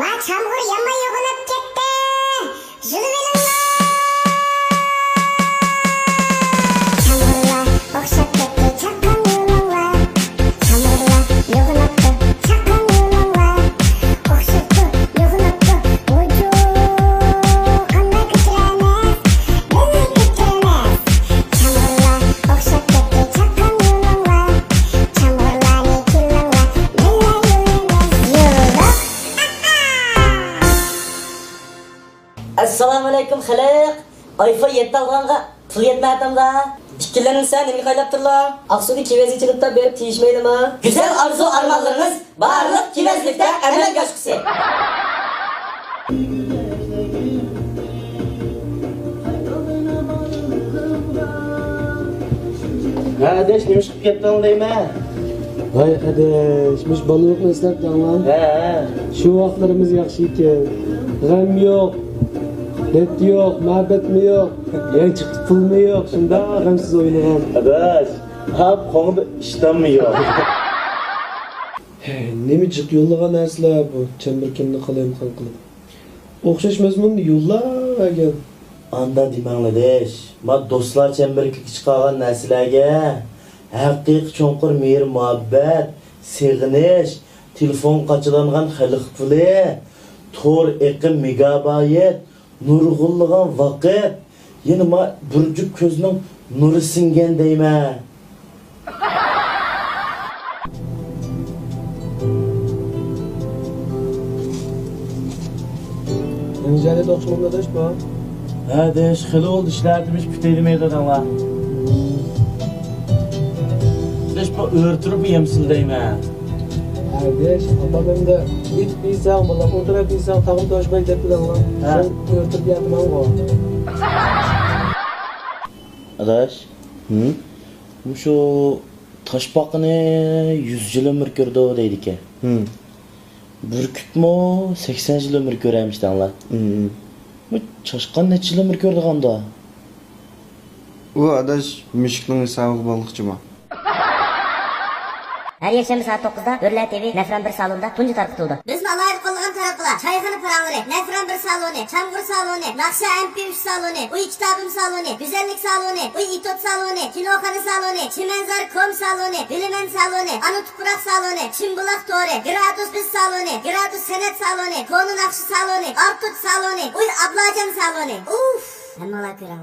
Ma çamur yama yoğunup gitti. Zülüvelim çamurlar okşap gitti çakkan yolunlar. Çamurlar yoğunuptu çakkan yolunlar. Okşaptı yoğunuptu ucu kanlar küçülemez. Beni küçülemez. Çamurlar okşap gitti çakkan yolunlar. Çamurlar ne kirlenler. Neler yürümez. Assalamu alaikum xalq. iPhone 7 alğanğa pul yetmədimda. İkkilenirsen nemi qaylaптırlar? Aksu'da kivezicilikte berip tiyişmeydi mi? Güzel arzu armanlarınız barlık kivezlikte emel göçküsü. Kardeş neymiş kıp kettin deyme? Vay adashmish baliqni eslatgan lan. He. Shu vaqtlarimiz yaxshi ekan. G'am yo'q, dard yo'q, muhabbat mi yo'q, yanchi pul mi yo'q. Shunda g'amsiz o'ynagan. Kardeş, hap konuda işlenmiyor. Nima jiq yo'llagan narsalar bu? Chamberkinni qalayim qil qilib. O'xshash mazmunni yo'llagan. Anda demanglar ma do'stlar çemberlik chiqargan narsalarga haqiqiy cho'nqur mehr muhabbat, seg'inish, telefon qachilangan xalq puli, tor eqim megabayt, nurg'unlagan vaqt, yana ma burjup ko'zning nuri singan deyman. Nijalida o'xshamanda adash bu. Ha deş, xili oldu işlerdimiş büteylemeydi adamlar. Deş bu örtürüp yemsildeyme. Adash, odamda it bizan bola, o'tirib bizan tag'in toshmay ketgan lan. Ha. Sen o'rtib yatman go. Adaş, bu şu taşbaqını 100 yıl ömür gördü o deydi ki. Bürküt mü 80 yıl ömür göreymiş danlar. Bu çaşkan neçe yıl ömür gördü ganda? U adash mushukning sovuq balıqchi mı? Her yakşam saat 9'da Hürler TV Nefran bir salonda tuncu tarqıtıldı. Bizni alayib qolgan taraflar Çayxana paranları, Nefran bir saloni, Çamg'ur saloni, Naqsha MP3 saloni, Uy kitabim saloni, Güzellik saloni, Uy itot saloni, Kinoxona saloni, Chimenzar.com saloni, Bilimen saloni, Anu Tuproq saloni, Chimbulaq to'ri, Gradus biz saloni, Gradus san'at saloni, Konu Naqshi saloni, Artut saloni, Uy Ablajon saloni. Uf, hammalar ko'radi.